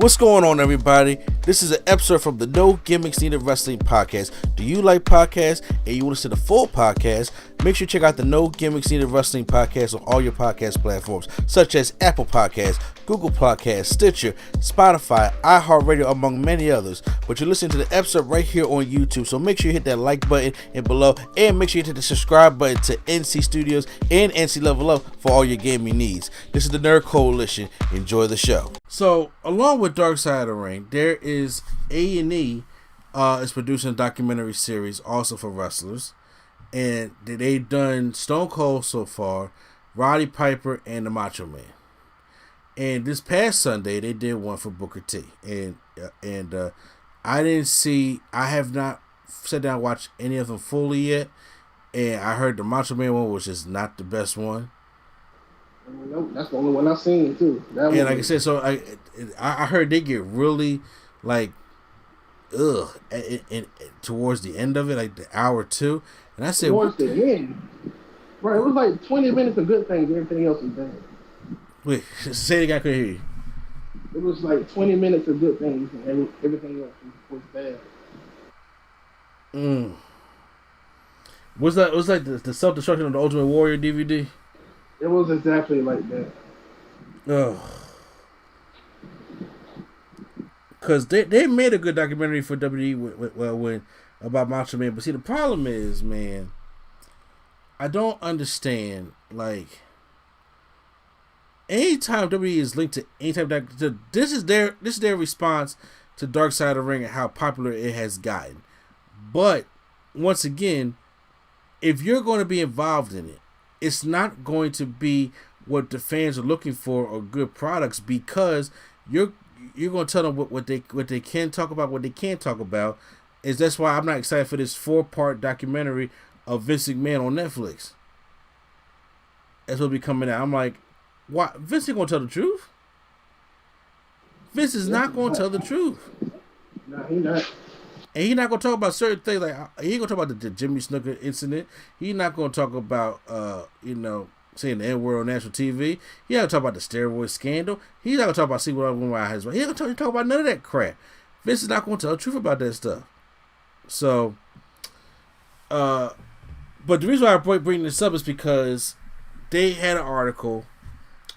What's going on, everybody? This is an episode from the No Gimmicks Needed Wrestling podcast. Do you like podcasts and you want to see the full podcast? Make sure you check out the No Gimmicks Needed Wrestling podcast on all your podcast platforms, such as Apple Podcasts, Google Podcasts, Stitcher, Spotify, iHeartRadio, among many others. But you're listening to the episode right here on YouTube, so make sure you hit that like button and below, and make sure you hit the subscribe button to NC Studios and NC Level Up for all your gaming needs. This is the Nerd Coalition. Enjoy the show. So, along with Dark Side of the Ring, there is A&E is producing a documentary series also for wrestlers. And they've done Stone Cold so far, Roddy Piper, and the Macho Man. And this past Sunday, they did one for Booker T. And I have not sat down and watched any of them fully yet. And I heard the Macho Man one was just not the best one. Nope, that's the only one I've seen too. And like I said, so I heard they get really like and towards the end of it, like the hour two, and I said towards the end, right? It was like 20 minutes of good things. Everything else was bad. Wait, say it again. I couldn't hear you. It was like 20 minutes of good things, and everything else was bad. Was like the Self-Destruction of the Ultimate Warrior DVD? It was exactly like that. Oh. Because they made a good documentary for WWE about Macho Man. But see, the problem is, man, I don't understand. Like, anytime WWE is linked to any type of this is their response to Dark Side of the Ring and how popular it has gotten. But once again, if you're going to be involved in it, it's not going to be what the fans are looking for or good products, because you're going to tell them what they can talk about, what they can't talk about. That's why I'm not excited for this 4-part documentary of Vince McMahon on Netflix. That's what'll be coming out. I'm like, why? Vince ain't going to tell the truth. Vince is not going to tell the truth. No, he's not. And he's not going to talk about certain things. Like, he ain't going to talk about the Jimmy Snuka incident. He's not going to talk about, saying the N-word on national TV. He's not going to talk about the steroid scandal. He's not going to talk about see what I'm going to. He's not going to talk about none of that crap. Vince is not going to tell the truth about that stuff. So, but the reason why I bring this up is because they had an article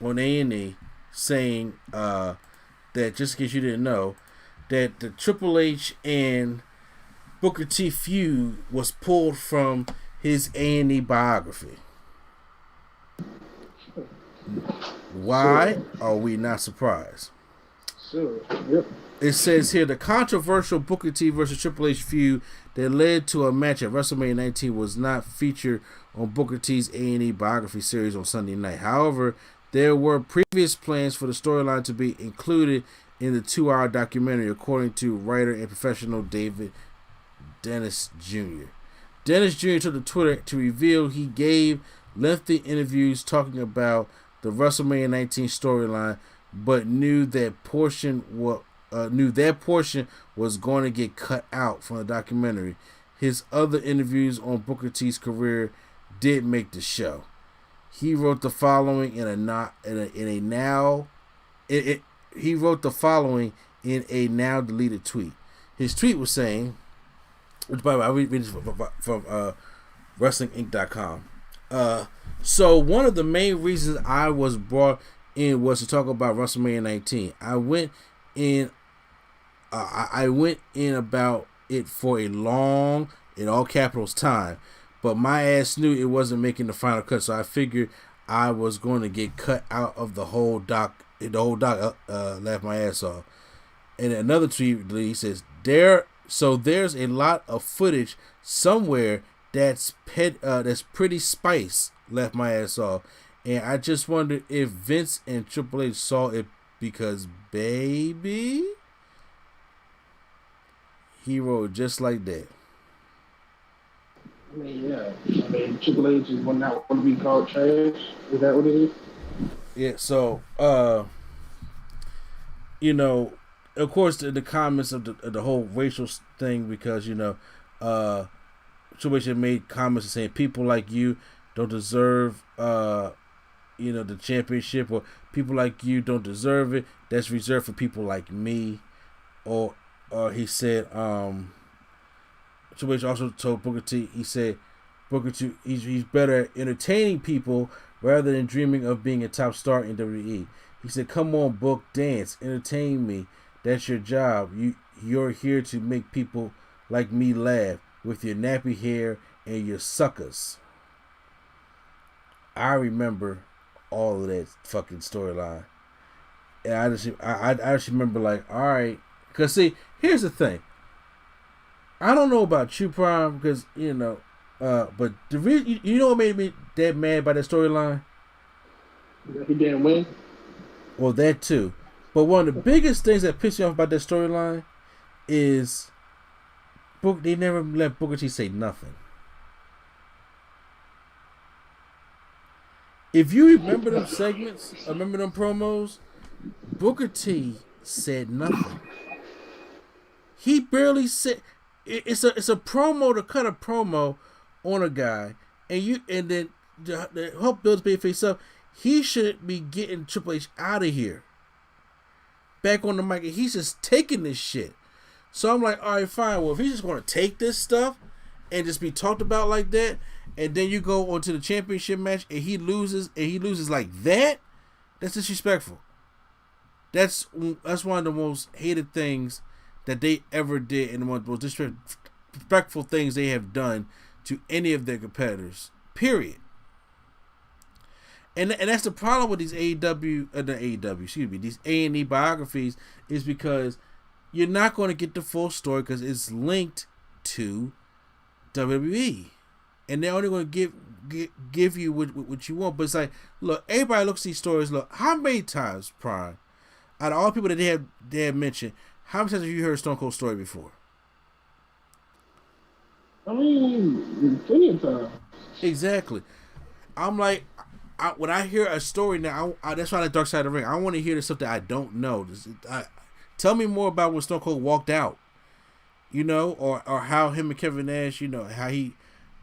on A&E saying that, just in case you didn't know, that the Triple H and Booker T feud was pulled from his A&E biography. Why are we not surprised? Sure. Yep. It says here, the controversial Booker T versus Triple H feud that led to a match at WrestleMania 19 was not featured on Booker T's A&E biography series on Sunday night. However, there were previous plans for the storyline to be included in the 2-hour documentary, according to writer and professional David Dennis Jr. Dennis Jr. took to Twitter to reveal he gave lengthy interviews talking about the WrestleMania 19 storyline, but knew that portion was going to get cut out from the documentary. His other interviews on Booker T's career did make the show. He wrote the following in a now deleted tweet. His tweet was saying, which by the way, I read this from WrestlingInc.com. So one of the main reasons I was brought in was to talk about WrestleMania 19. I went in about it for a long, in all capitals, time, but my ass knew it wasn't making the final cut, so I figured I was going to get cut out of the whole doc. Laughed my ass off. And another tweet he says, there's a lot of footage somewhere that's pretty spice. Left my ass off. And I just wondered if Vince and Triple H saw it, because baby, he wrote just like that. I mean, yeah. Triple H is one not want to be called trash. Is that what it is? Yeah. So, of course, the comments of the whole racial thing, because Triple H had made comments saying people like you don't deserve the championship, or people like you don't deserve it. That's reserved for people like me. Or he said, Triple H also told Booker T, he said, Booker T, he's better at entertaining people rather than dreaming of being a top star in WWE. He said, come on, Book, dance, entertain me. That's your job. You're here to make people like me laugh with your nappy hair and your suckers. I remember all of that fucking storyline. And I just remember, like, all right. Because, see, here's the thing. I don't know about you, Prime, because, but the reason, you know what made me that mad by that storyline? He didn't win? Well, that too. But one of the biggest things that pissed me off about that storyline is they never let Booker T say nothing. If you remember them segments, remember them promos, Booker T said nothing. He barely said. It's a promo to cut a promo on a guy, and then to help build the face up. He should be getting Triple H out of here. Back on the mic, and he's just taking this shit. So I'm like, all right, fine. Well, if he's just going to take this stuff and just be talked about like that, and then you go on to the championship match and he loses like that, that's disrespectful. That's one of the most hated things that they ever did, and one of the most disrespectful things they have done to any of their competitors. Period. And that's the problem with these these A&E biographies, is because you're not going to get the full story because it's linked to WWE, and they're only going to give you what you want. But it's like, look, everybody looks at these stories. Look, how many times, Prime, out of all people that they have mentioned, how many times have you heard Stone Cold's story before? I mean, plenty of times. Exactly. I'm like, when I hear a story now, that's why I like Dark Side of the Ring. I want to hear the stuff that I don't know. Tell me more about when Stone Cold walked out, or how him and Kevin Nash, how he,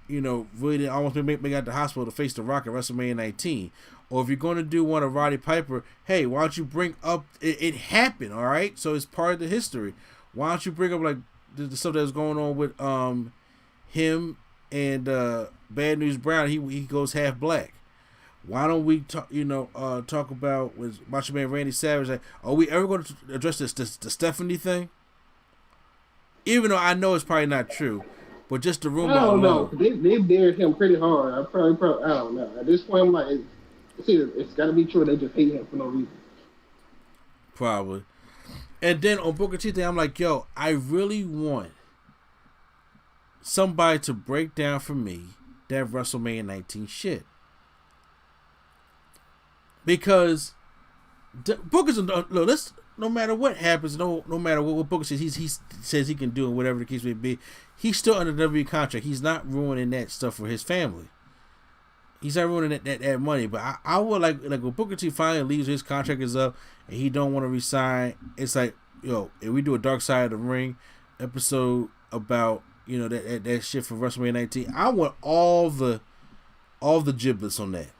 really didn't almost make out the hospital to face The Rock at WrestleMania 19. Or if you're going to do one of Roddy Piper, hey, why don't you bring up, it happened, all right? So it's part of the history. Why don't you bring up, like, the stuff that was going on with him and Bad News Brown? He goes half black. Why don't we talk about with Macho Man Randy Savage? Like, are we ever going to address the Stephanie thing? Even though I know it's probably not true, but just the rumor. I don't know. They dared him pretty hard. I don't know. At this point, I'm like, it's got to be true. They just hate him for no reason. Probably. And then on Booker T thing, I'm like, yo, I really want somebody to break down for me that WrestleMania 19 shit. Because Booker's no matter what happens, no matter what Booker says, he says he can do, and whatever the case may be, he's still under WWE contract. He's not ruining that stuff for his family. He's not ruining that money. But I would like when Booker T finally leaves, his contract is up, and he don't want to resign. It's like, yo, if we do a Dark Side of the Ring episode about that shit for WrestleMania 19, I want all the giblets on that.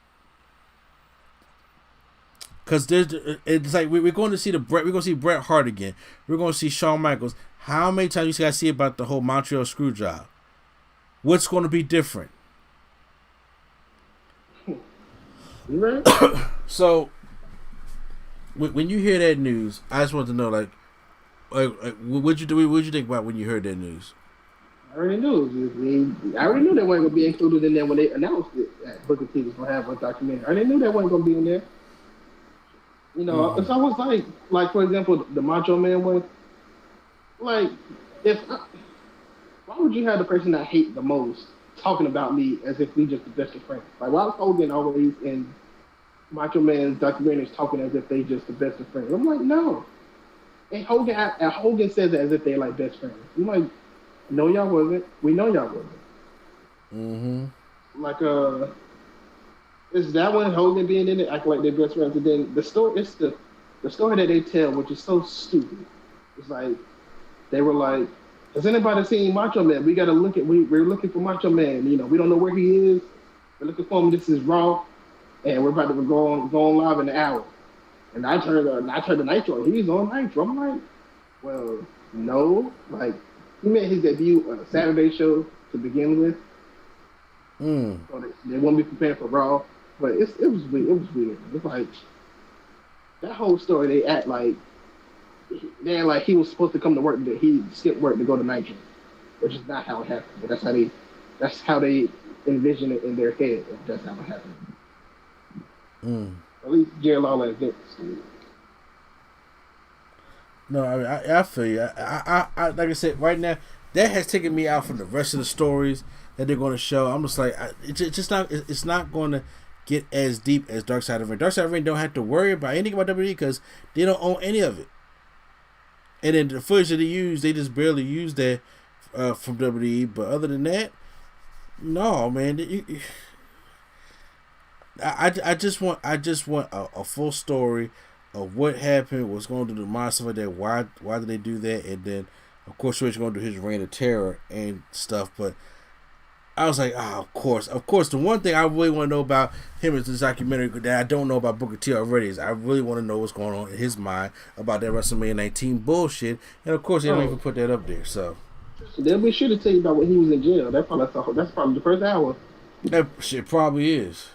Because it's like we're going to see we're going to see Bret Hart again. We're going to see Shawn Michaels. How many times you got to see about the whole Montreal screw job? What's going to be different? Right. So when you hear that news, I just want to know, like what'd you think about when you heard that news? I already knew. I already knew that wasn't going to be included in there when they announced it. That Booker T was going to have a documentary. I already knew that wasn't going to be in there. It's almost like for example, the Macho Man one. Like, why would you have the person I hate the most talking about me as if we just the best of friends? Like, why is Hogan always in Macho Man's documentaries talking as if they just the best of friends? I'm like, no. And Hogan says it as if they're like best friends. I'm like, no, y'all wasn't. We know y'all wasn't. Mm-hmm. Like, is that one Hogan being in it, acting like they're best friends? And then the story, it's the story that they tell, which is so stupid. It's like, they were like, has anybody seen Macho Man? We got to look at, we're looking for Macho Man. We don't know where he is. We're looking for him. This is Raw. and we're about to go on live in an hour. And I turned the Nitro. He's on Nitro. I'm like, well, no. Like, he made his debut on a Saturday show to begin with. So they won't be prepared for Raw. But it was weird. It was weird. It's like that whole story. They act like he was supposed to come to work. That he skipped work to go to Nitro, which is not how it happened. But that's how they envision it in their head. If that's how it happened. At least Jerry Lawler is Vince. No, I mean, I feel you. I like I said, right now that has taken me out from the rest of the stories that they're going to show. I'm just like, it's not going to get as deep as Dark Side of the Ring. Dark Side of the Ring don't have to worry about anything about WWE because they don't own any of it. And then the footage that they use, they just barely use that from WWE. But other than that, no, man. I just want a full story of what happened, what's going to do the mind, stuff like that. Why did they do that? And then, of course, Rich going to do his reign of terror and stuff. But I was like, of course. The one thing I really want to know about him is this documentary that I don't know about Booker T already is I really want to know what's going on in his mind about that WrestleMania 19 bullshit. And of course, they don't even put that up there. So they'll be sure to tell you about when he was in jail. That's probably the first hour. That shit probably is.